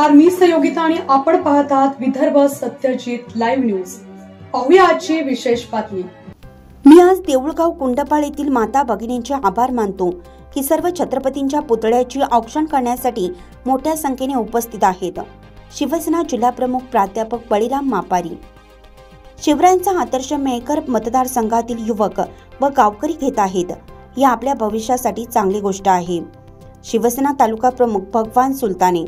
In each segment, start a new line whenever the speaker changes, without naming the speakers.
नमस्कार, मी सहयोगिता आणि आपण पाहत आहात विदर्भ सत्यजित लाईव्ह न्यूज। पाहूया आजची विशेष बातमी।
मी आज देऊळगाव कुंडपाळ येथील माता भगिनींचे आभार मानतो की सर्व छत्रपतींच्या पुतळ्याची औक्षण करण्यासाठी मोठ्या संख्येने उपस्थित आहेत। शिवसेना जिल्हा प्रमुख प्राध्यापक बळीराम मापारी। शिवरायांचा आदर्श मेहकर मतदारसंघातील युवक व गावकरी घेत आहेत। ही आपल्या भविष्यासाठी चांगली गोष्ट आहे। शिवसेना तालुका प्रमुख भगवान सुलताने।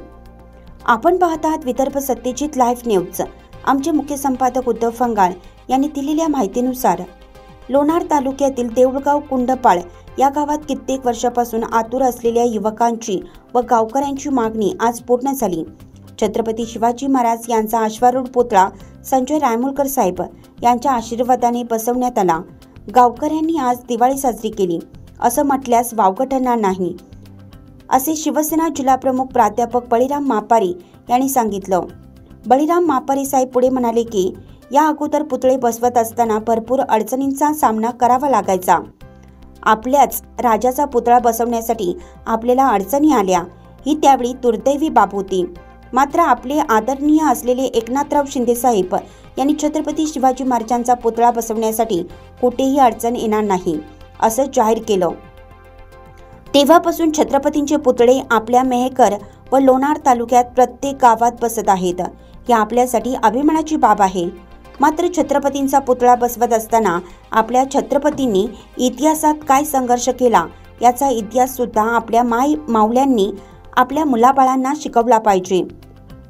आपण पाहत आहात विदर्भ सत्यजित लाईव्ह न्यूज। आमचे मुख्य संपादक उद्धव फंगाळ यांनी दिलेल्या माहितीनुसार लोणार तालुक्यातील देऊळगाव कुंडपाळ या गावात कित्येक वर्षापासून आतुर असलेल्या युवकांची व गावकऱ्यांची मागणी आज पूर्ण झाली। छत्रपती शिवाजी महाराज यांचा अश्वारूढ पुतळा संजय रायमुलकर साहेब यांच्या आशीर्वादाने बसवण्यात आला। गावकऱ्यांनी आज दिवाळी साजरी केली असं म्हटल्यास वावगं ठरणार नाही, असे शिवसेना जिल्हा प्रमुख प्राध्यापक बळीराम मापारी यांनी सांगितलं। बळीराम मापारी साहेब पुढे म्हणाले की या अगोदर पुतळे बसवत असताना भरपूर अडचणींचा सामना करावा लागायचा। आपल्याच राजाचा पुतळा बसवण्यासाठी आपल्याला अडचणी आल्या, ही त्यावेळी दुर्दैवी बाब होती। मात्र आपले आदरणीय असलेले एकनाथराव शिंदे साहेब यांनी छत्रपती शिवाजी महाराजांचा पुतळा बसवण्यासाठी कुठेही अडचण येणार नाही असं जाहीर केलं। तेव्हापासून छत्रपतींचे पुतळे आपल्या मेहकर व लोणार तालुक्यात प्रत्येक गावात बसत आहेत। ही आपल्यासाठी अभिमानाची बाब आहे। मात्र छत्रपतींचा पुतळा बसवत असताना आपल्या छत्रपतींनी इतिहासात काय संघर्ष केला याचा इतिहास सुद्धा आपल्या माऊल्यांनी आपल्या मुलाबाळांना शिकवला पाहिजे।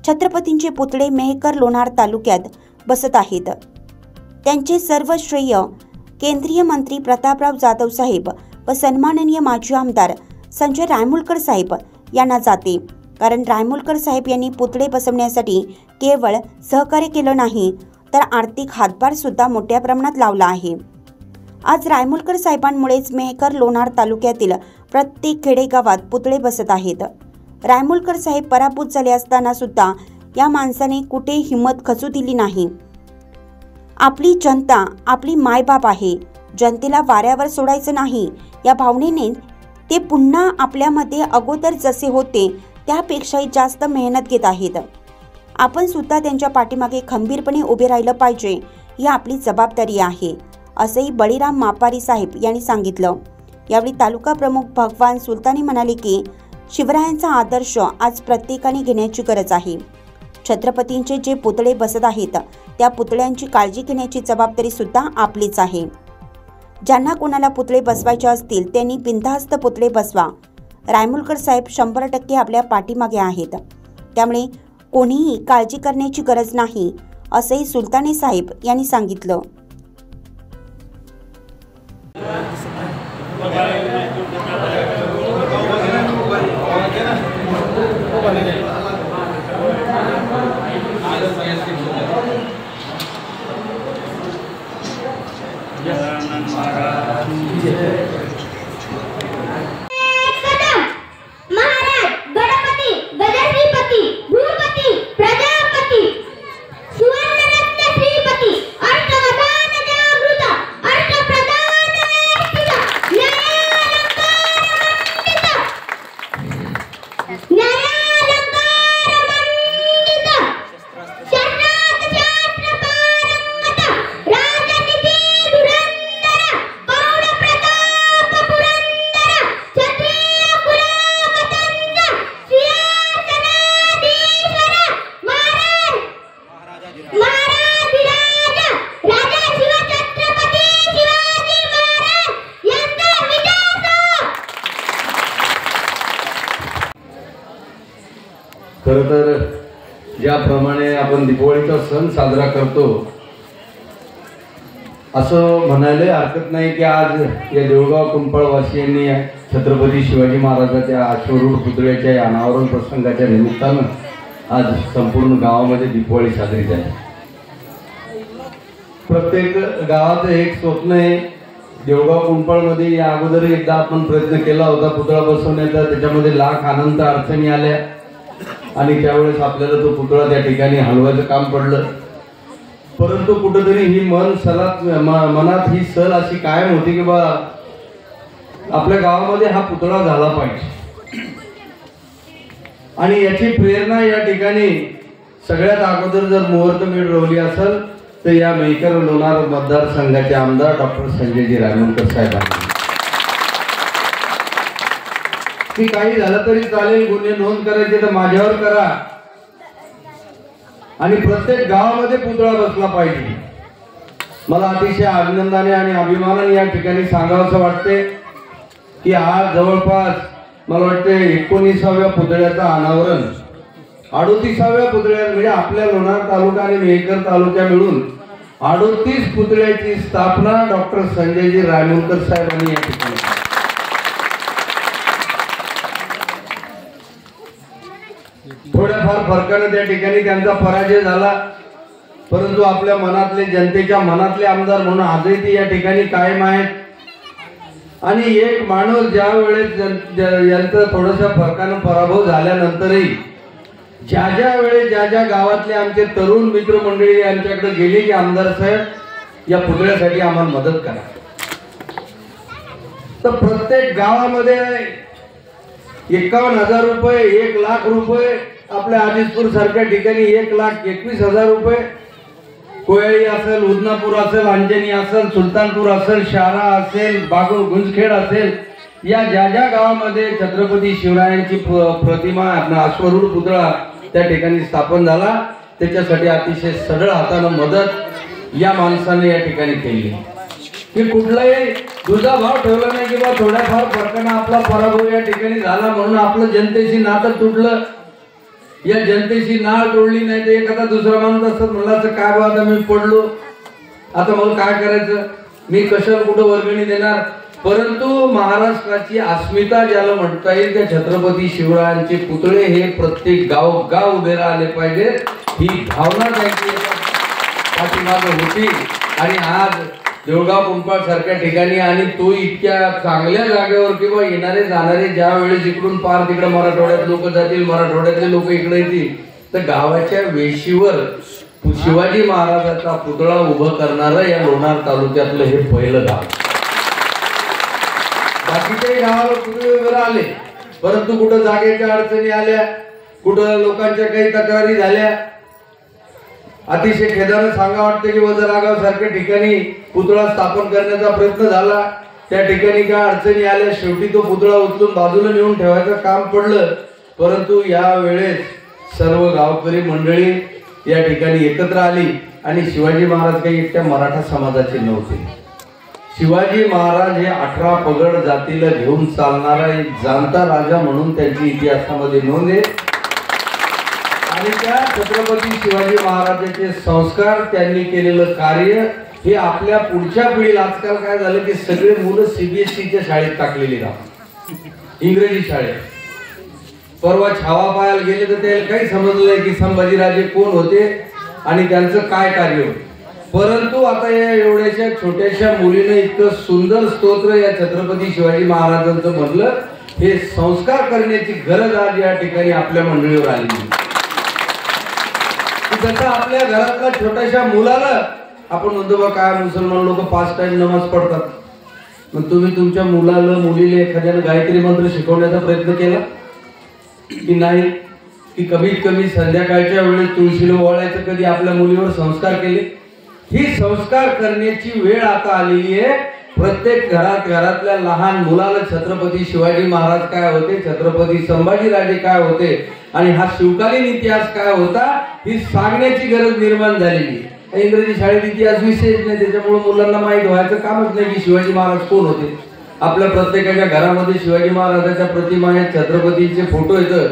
छत्रपतींचे पुतळे मेहकर लोणार तालुक्यात बसत आहेत। त्यांचे सर्व श्रेय केंद्रीय मंत्री प्रतापराव जाधव साहेब व सन्माननीय माजी आमदार संजय रायमुलकर साहेब यांना जाते। कारण रायमुलकर साहेब यांनी पुतळे बसवण्यासाठी केवळ सहकार्य केलं नाही तर आर्थिक हातभार सुद्धा मोठ्या प्रमाणात लावला आहे। आज रायमुलकर साहेबांमुळेच मेहकर लोणार तालुक्यातील प्रत्येक खेडेगावात पुतळे बसत आहेत। रायमुलकर साहेब पराभूत झाले असताना सुद्धा या माणसाने कुठे हिंमत खचू दिली नाही। आपली जनता आपली मायबाप आहे, जनतेला वाऱ्यावर सोडायचं नाही या भावनेने ते पुन्हा आपल्यामध्ये अगोदर जसे होते त्यापेक्षाही जास्त मेहनत घेत आहेत। आपण सुद्धा त्यांच्या पाठीमागे खंबीरपणे उभे राहिलं पाहिजे, ही आपली जबाबदारी आहे, असंही बळीराम मापारी साहेब यांनी सांगितलं। यावेळी तालुका प्रमुख भगवान सुलताने म्हणाले की शिवरायांचा आदर्श आज प्रत्येकाने घेण्याची गरज आहे। छत्रपतींचे जे पुतळे बसत आहेत त्या पुतळ्यांची काळजी घेण्याची जबाबदारी सुद्धा आपलीच आहे। ज्यांना कोणाला पुतळे बसवायचे असतील त्यांनी बिनधास्त पुतळे बसवा। रायमुलकर साहेब 100% आपल्या पाठीमागे आहेत, त्यामुळे कोणीही काळजी करण्याची गरज नाही, असंही सुलताने साहेब यांनी सांगितलं।
खरं तर ज्याप्रमाणे आपण दिवाळीचा सण साजरा करतो असं म्हणायला हरकत नाही की आज या देऊळगाव कुंडपाळ वासियांनी छत्रपती शिवाजी महाराजांच्या अश्वारूढ पुतळ्याच्या अनावरण प्रसंगाच्या निमित्तानं आज संपूर्ण गावामध्ये दिवाळी साजरी झाली। प्रत्येक गावाचं एक स्वप्न आहे। देऊळगाव कुंडपाळमध्ये या अगोदर एकदा आपण प्रयत्न केला होता पुतळा बसवण्याचा, त्याच्यामध्ये लाख अनंत अडचणी आल्या आणि त्यावेळेस आपल्याला तो पुतळा त्या ठिकाणी हलवायचं काम पडलं। परंतु कुठेतरी ही मनात ही सल अशी कायम होती की बा आपल्या गावामध्ये हा पुतळा झाला पाहिजे। आणि याची प्रेरणा या ठिकाणी सगळ्यात अगोदर जर मुहूर्तमेढ रोवली असेल तर या मेहकर लोणार मतदारसंघाचे आमदार डॉक्टर संजयजी रायमुलकर साहेबांनी. की काही झालं तरी चालेल, गुन्हे नोंद करायचे तर माझ्यावर करा आणि प्रत्येक गावामध्ये पुतळा बसला पाहिजे. मला अतिशय आनंदाने आणि अभिमानाने या ठिकाणी सांगावंसं वाटते की आज जवळपास मला वाटते 19व्या पुतळ्याचं अनावरण, 38व्या पुतळ्या म्हणजे आपल्या लोणार तालुका आणि मेहकर तालुका मिळून 38 पुतळ्याची स्थापना डॉक्टर संजयजी रायमुलकर साहेबांनी या ठिकाणी. थोड्याफार फरकाने त्या ठिकाणी त्यांचा पराजय झाला, परंतु आपल्या मनातले, जनतेच्या मनातले आमदार म्हणून आजही ते या ठिकाणी कायम आहेत. आणि एक माणूस ज्या वेळेस यांचं थोडंसं फरकानं पराभव झाल्यानंतरही ज्या वेळेस ज्या गावातले आमचे तरुण मित्रमंडळी यांच्याकडे गेले की आमदार साहेब या पुतळ्यासाठी आम्हाला मदत करा, तर प्रत्येक गावामध्ये 51,000 रुपये, 1,00,000 रुपये, आपल्या आदिसपूर सारख्या ठिकाणी 1,21,000 रुपये, कोयळी असेल, उदनापूर असेल, अंजनी असेल, सुलतानपूर असेल, शारा असेल, बागुल गुंजखेड असेल, या ज्या गावामध्ये छत्रपती शिवरायांची प्रतिमा, अश्वरूढ पुतळा त्या ठिकाणी स्थापन झाला, त्याच्यासाठी अतिशय सढळ हातानं मदत या माणसाने या ठिकाणी केली. की कुठलाही दुधा भाव ठेवला नाही किंवा थोड्याफार फरकानं आपला पराभव या ठिकाणी झाला म्हणून आपलं जनतेशी नातं तुटलं. या जनतेशी नाळ तोडली नाही तर एखादा दुसरा माणूस असत म्हणला असं काय बाबा मी पडलो, आता मला काय करायचं, मी कशाला कुठं वर्गणी देणार. परंतु महाराष्ट्राची अस्मिता ज्याला म्हणता येईल त्या छत्रपती शिवरायांचे पुतळे हे प्रत्येक गाव उभे राहिले पाहिजेत, ही भावना त्यांची पाठीमागे होती. आणि आज देऊळगाव कुंपाळ सारख्या ठिकाणी आणि तो इतक्या चांगल्या जागेवर किंवा येणारे जाणारे ज्या वेळेस इकडून पार तिकडे मराठवाड्यात लोक जातील, मराठवाड्यातले लोक इकडे येतील, तर गावाच्या वेशीवर शिवाजी महाराजांचा पुतळा उभं करणारं या लोणार तालुक्यातलं हे पहिलं गाव. बाकीच्याही गावाला पुतळे वगैरे आले, परंतु कुठं जागेच्या अडचणी आल्या, कुठं लोकांच्या काही तक्रारी झाल्या. अतिशय खेदानं सांगा वाटतं की वजरागाव सारख्या ठिकाणी पुतळा स्थापन करण्याचा प्रयत्न झाला, त्या ठिकाणी काय अडचणी आल्या, शेवटी तो पुतळा उचलून बाजूला नेऊन ठेवायचं काम पडलं. परंतु या वेळेस सर्व गावकरी मंडळी या ठिकाणी एकत्र आली आणि शिवाजी महाराज काही एकट्या मराठा समाजाचे नव्हते. शिवाजी महाराज हे 18 पगड जातीला घेऊन चालणारा एक जाणता राजा म्हणून त्यांची इतिहासामध्ये नोंद आहे. आणि त्या छत्रपती शिवाजी महाराजांचे संस्कार, त्यांनी केलेलं कार्य हे आपल्या पुढच्या पिढीला, आजकाल काय झालं की सगळे मुलं CBSEच्या शाळेत टाकलेली जातात, इंग्रजी शाळेत. परवा छावा पाहायला गेले तर त्याला काही समजलंय की संभाजीराजे कोण होते आणि त्यांचं काय कार्य होतं. परंतु आता या एवढ्याशा छोट्याशा मुलीने इतकं सुंदर स्तोत्र या छत्रपती शिवाजी महाराजांचं म्हणलं, हे संस्कार करण्याची गरज आज या ठिकाणी आपल्या मंडळीवर आली. जसं आपल्या घरातल्या छोट्याशा मुलाला आपण म्हणतो बा काय मुसलमान लोक 5 टाइम नमाज पडतात, मग तुम्ही तुमच्या मुलाला मुलीला एखाद्यानं गायत्री मंत्र शिकवण्याचा प्रयत्न केला की नाही? की कमीत कमी संध्याकाळच्या वेळेस तुळशीला ओवाळायचं कधी आपल्या मुलीवर संस्कार केले? ही संस्कार करण्याची वेळ आता आलेली आहे. प्रत्येक घरातल्या लहान मुलाला छत्रपती शिवाजी महाराज काय होते, छत्रपती संभाजीराजे काय होते आणि हा शिवकालीन इतिहास काय होता ही सांगण्याची गरज निर्माण झालेली. इंग्रजी शाळेत इतिहास विषयच नाही, त्याच्यामुळे मुलांना माहीत व्हायचं कामच नाही की शिवाजी महाराज कोण होते. आपल्या प्रत्येकाच्या घरामध्ये शिवाजी महाराजांच्या प्रतिमा आहेत, छत्रपतींचे फोटो येतात.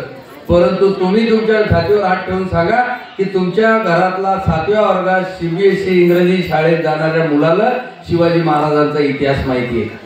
परंतु तुम्ही तुमच्या छातीवर हात ठेवून सांगा की तुमच्या घरातला 7व्या वर्गात CBSE इंग्रजी शाळेत जाणाऱ्या मुलाला शिवाजी महाराजांचा इतिहास माहिती आहे.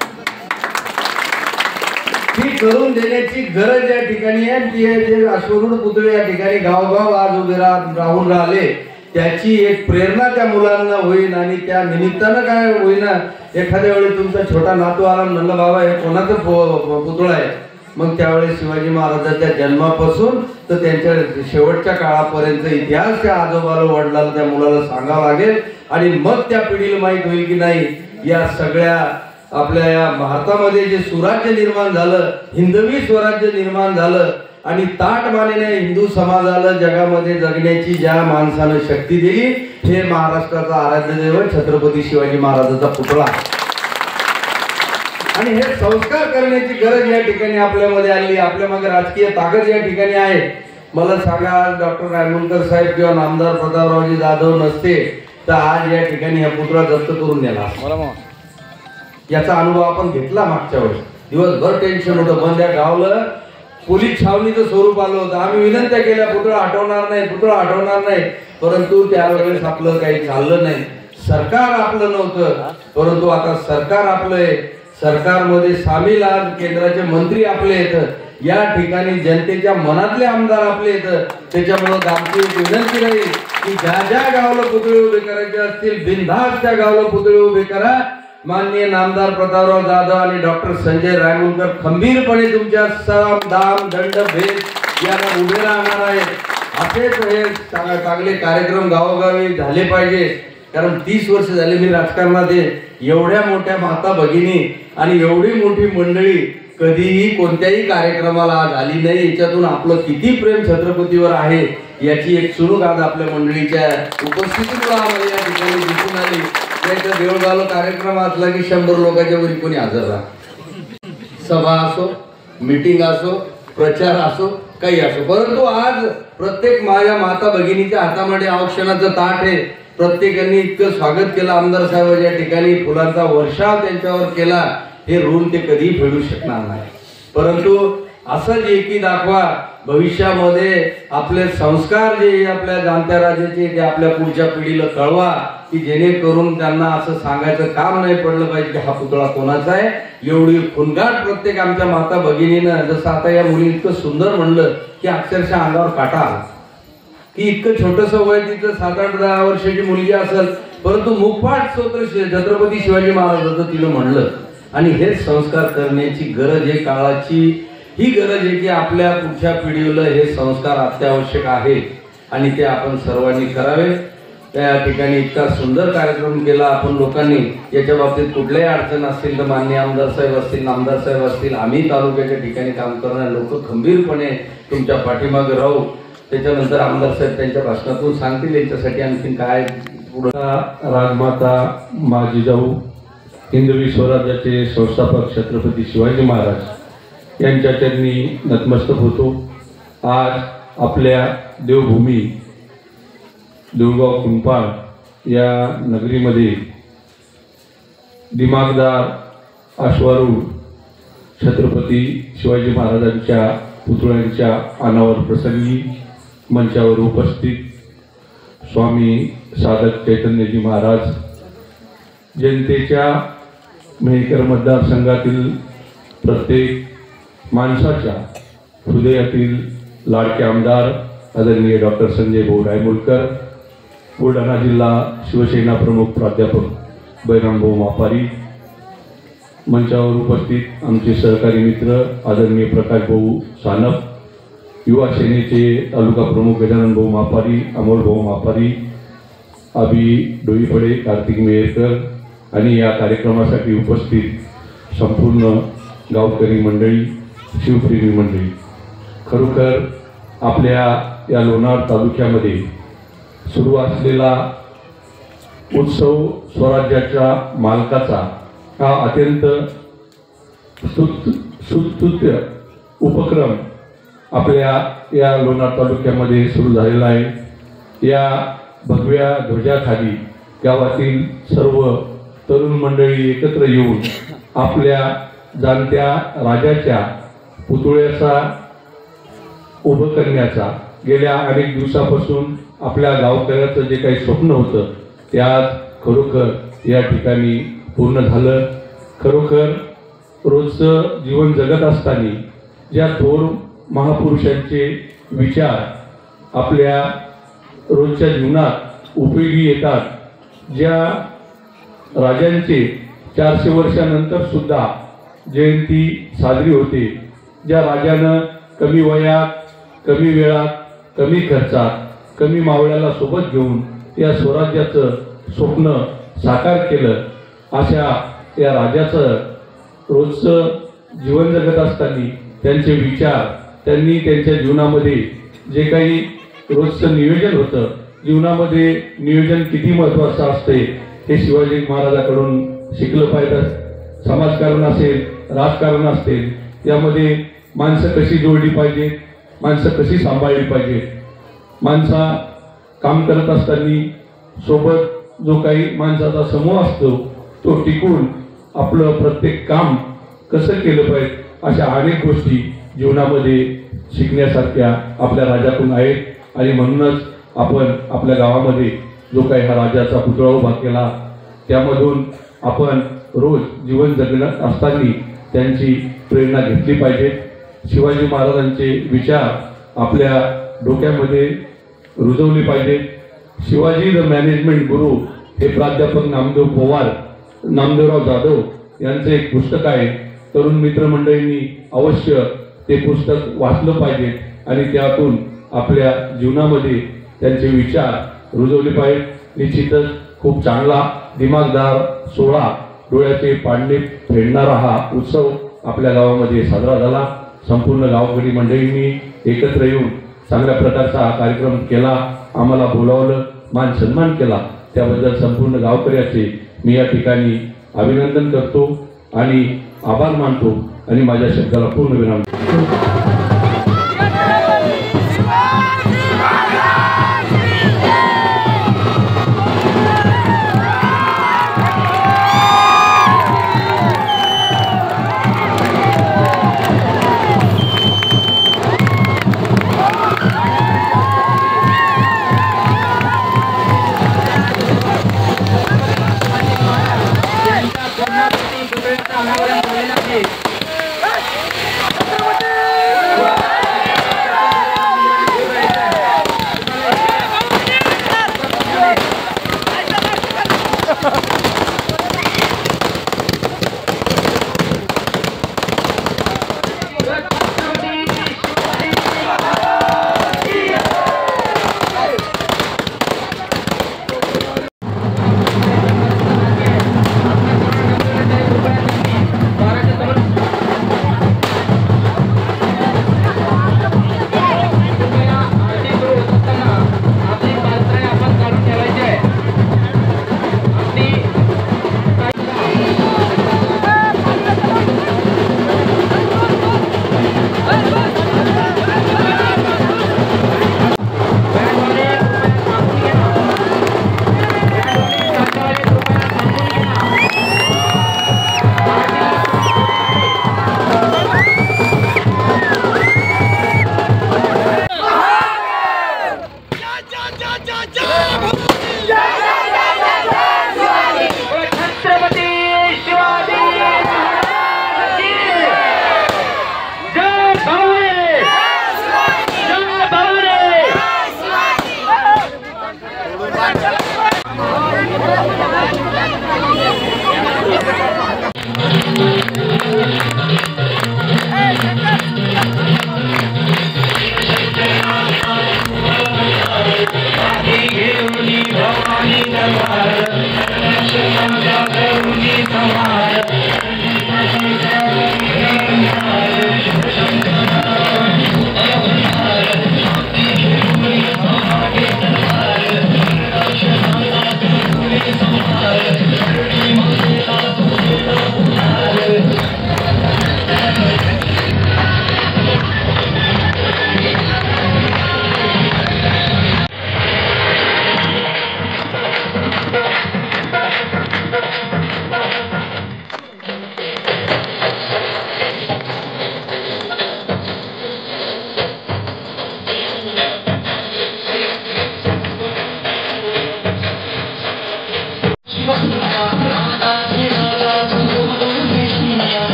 ही करून देण्याची गरज या ठिकाणी आहे. ती अश्वरूढ पुतळे या ठिकाणी गावगाव आज उभे राहून राहिले, त्याची एक प्रेरणा त्या मुलांना होईल. आणि त्या निमित्तानं काय होईना, एखाद्या वेळी तुमचा छोटा नातू आला म्हणलं बाबा हे कोणाचं पुतळा आहे, मग त्यावेळेस शिवाजी महाराजांच्या जन्मापासून तर त्यांच्या शेवटच्या काळापर्यंत इतिहास त्या आजोबाला, वडिलाला, त्या मुलाला सांगावं लागेल. आणि मग त्या पिढीला माहित होईल की नाही या सगळ्या आपल्या या भारतामध्ये जे सुराज्य निर्माण झालं, हिंदवी स्वराज्य निर्माण झालं आणि ताटमानेने हिंदू समाजाला जगामध्ये जगण्याची ज्या माणसानं शक्ती दिली, हे महाराष्ट्राचा आराध्य दैवत छत्रपती शिवाजी महाराजांचा पुतळा. आणि हे संस्कार करण्याची गरज या ठिकाणी आपल्यामध्ये आली. आपल्या मागे राजकीय ताकद या ठिकाणी आहे. मला सांगा, डॉक्टर रायमुलकर साहेब किंवा नामदार प्रतापरावजी जाधव नसते तर आज या ठिकाणी हा पुतळा जप्त करून नेला. याचा अनुभव आपण घेतला मागच्या वेळेस. दिवसभर टेन्शन होतं, बंद्या गावलं, पोलीस छावणीचं स्वरूप आलं होतं. आम्ही विनंत्या केल्या, पुतळा हटवणार नाही, पुतळा हटवणार नाही, परंतु त्यावेळेस आपलं काही चाललं नाही. सरकार आपलं नव्हतं, परंतु आता सरकार आपलं आहे. सरकारमध्ये सामील आज केंद्राचे मंत्री आपले आहेत, या ठिकाणी जनतेच्या मनातले आमदार आपले आहेत. त्याच्यामुळे आमची एक विनंती राहील की ज्या ज्या गावाला पुतळे उभे करायचे असतील, बिनधास्त त्या गावाला पुतळे उभे करा. माननीय नामदार प्रतापराव जाधव आणि डॉक्टर संजय रायमुलकर खंबीरपणे तुमच्या साम दाम दंड भेद याला उभे राहणार आहेत. असेच हे चांगले कार्यक्रम गावोगावी झाले पाहिजे. कारण 30 वर्ष झाले मी राजकारणात आहे. एवढ्या मोठ्या माता भगिनी आणि एवढी मोठी मंडळी कधीही कोणत्याही कार्यक्रमाला आज आली नाही. याच्यातून आपलं किती प्रेम छत्रपतीवर आहे याची एक सुरुक आज आपल्या मंडळीच्या उपस्थितीमुळे आम्हाला या ठिकाणी दिसून आली. त्याच्या देऊळगावला कार्यक्रम असला की 100 लोकांच्या वरी कोणी हजर राहा. सभा असो, मीटिंग असो, प्रचार असो, काही असो, परंतु आज प्रत्येक माझ्या माता भगिनीच्या हातामध्ये औक्षणाचं ताट आहे. प्रत्येकाने इतकं स्वागत केलं आमदार साहेब या ठिकाणी, फुलांचा वर्षाव त्यांच्यावर केला. हे ऋण ते कधी फेडू शकणार नाही. परंतु असंच एकी दाखवा, भविष्यामध्ये आपले संस्कार जे आपल्या जाणत्या राजाचे ते आपल्या पुढच्या पिढीला कळवा, की जेणेकरून त्यांना असं सांगायचं काम नाही पडलं पाहिजे की हा पुतळा कोणाचा आहे. एवढी खुणगाट प्रत्येक आमच्या माता भगिनीनं, जसं आता या मुली इतकं सुंदर म्हणलं की अक्षरशः अंगावर काटा आला, की इतकं छोटंसं वय तिचं 7-8-10 वर्षाची मुलगी असेल, परंतु मुखपाठ स्तोत्र छत्रपती शिवाजी महाराजांचं तिनं म्हणलं. आणि हेच संस्कार करण्याची गरज आहे, काळाची ही गरज आहे की आपल्या पुढच्या पिढीला हे संस्कार अत्यावश्यक आहे आणि ते आपण सर्वांनी करावे. त्या ठिकाणी इतका सुंदर कार्यक्रम केला आपण लोकांनी. याच्या बाबतीत कुठल्याही अडचण असतील तर माननीय आमदार साहेब असतील, नामदार साहेब असतील, आम्ही तालुक्याच्या ठिकाणी काम करणारे लोक खंबीरपणे तुमच्या पाठीमागे राहू. त्याच्यानंतर आमदार साहेब त्यांच्या भाषणातून सांगतील याच्यासाठी आणखी काय.
राजमाता माझी जाऊ हिंदवी स्वराज्याचे संस्थापक छत्रपती शिवाजी महाराज यांच्या चरणी नतमस्तक होतो. आज आपल्या देवभूमी देऊळगाव कुंपाळ या नगरीमध्ये दिमागदार अश्वारूढ छत्रपती शिवाजी महाराजांच्या पुतळ्यांच्या अनावर प्रसंगी मंचावर उपस्थित स्वामी साधक चैतन्यजी महाराज, जनतेच्या मेहकर मतदारसंघातील प्रत्येक माणसाच्या हृदयातील लाडके आमदार आदरणीय डॉक्टर संजय भाऊ रायमुलकर, बुलढाणा जिल्हा शिवसेना प्रमुख प्राध्यापक बैराम भाऊ मापारी, मंचावर उपस्थित आमचे सहकारी मित्र आदरणीय प्रकाश भाऊ सानप, युवा सेनेचे तालुका प्रमुख गजानन भाऊ मापारी, अमोल भाऊ मापारी, अभि डोईफळे, कार्तिक मेहरकर आणि या कार्यक्रमासाठी उपस्थित संपूर्ण गावकरी मंडळी, शिवप्रेमी मंडळी, खरोखर आपल्या या लोणार तालुक्यामध्ये सुरू असलेला उत्सव स्वराज्याच्या मालकाचा हा अत्यंत सुस्तुत्य उपक्रम आपल्या या लोणार तालुक्यामध्ये सुरू झालेला आहे. या भगव्या ध्वजाखाली गावातील सर्व तरुण मंडळी एकत्र येऊन आपल्या जाणत्या राजाच्या पुतळ्याचा उभं करण्याचा गेल्या अनेक दिवसापासून आपल्या गावकऱ्याचं जे काही स्वप्न होतं ते आज खरोखर या ठिकाणी पूर्ण झालं. खरोखर रोजचं जीवन जगत असताना ज्या थोर महापुरुषांचे विचार आपल्या रोजच्या जीवनात उपयोगी येतात, ज्या राजांचे 400 वर्षानंतर सुद्धा जयंती साजरी होते, ज्या राजानं कमी वयात, कमी वेळात, कमी खर्चात, कमी मावळ्याला सोबत घेऊन या स्वराज्याचं स्वप्न साकार केलं, अशा या राजाचं रोजचं जीवन जगत असताना त्यांचे विचार त्यांनी त्यांच्या जीवनामध्ये जे काही रोजचं नियोजन होतं, जीवनामध्ये नियोजन किती महत्त्वाचं असते हे शिवाजी महाराजांकडून शिकलं पाहिजे. समाजकारण असेल, राजकारण असेल, यामध्ये माणसं कशी जोडली पाहिजे, माणसं कशी सांभाळली पाहिजे. माणसा काम करत असताना सोबत जो काही माणसाचा समूह असतो तो टिकून आपलं प्रत्येक काम कसं केलं पाहिजे, अशा अनेक गोष्टी जीवनामध्ये शिकण्यासारख्या आपल्या राजाकडून आहेत. आणि म्हणूनच आपण आपल्या गावामध्ये जो काही हा राजाचा पुतळा उभा केला, त्यामधून आपण रोज जीवन जगत असताना त्यांची प्रेरणा घेतली पाहिजे. शिवाजी महाराजांचे विचार आपल्या डोक्यामध्ये रुजवले पाहिजे. शिवाजी द मॅनेजमेंट गुरु हे प्राध्यापक नामदेवराव जाधव यांचं एक पुस्तक आहे. तरुण मित्रमंडळींनी अवश्य ते पुस्तक वाचलं पाहिजे आणि त्यातून आपल्या जीवनामध्ये त्यांचे विचार रुजवले पाहिजे. निश्चितच खूप चांगला दिमागदार सोहळा, डोळ्याचे पारणे फेडणारा हा उत्सव आपल्या गावामध्ये साजरा झाला. संपूर्ण गावकरी मंडळींनी एकत्र येऊन चांगल्या प्रकारचा हा कार्यक्रम केला, आम्हाला बोलावलं, मान सन्मान केला, त्याबद्दल संपूर्ण गावकऱ्याचे मी या ठिकाणी अभिनंदन करतो आणि आभार मानतो आणि माझ्या शब्दाला पूर्ण विराम देतो.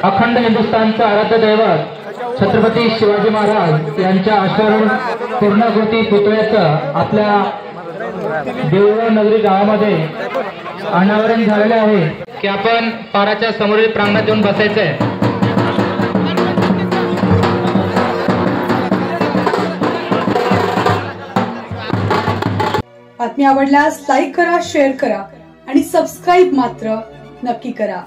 अखंड हिंदुस्थानचा आराध्य दैवत छत्रपती शिवाजी महाराज यांच्या अश्वारूढ पूर्णाकृती पुतळ्याचं आपल्या देऊळगाव नगरी गावामध्ये अनावरण झालेले आहे की आपण पाराच्या समोरील प्रांगणात येऊन बसायचंय.
बातमी आवडल्यास लाईक करा, शेअर करा आणि सबस्क्राईब मात्र नक्की करा.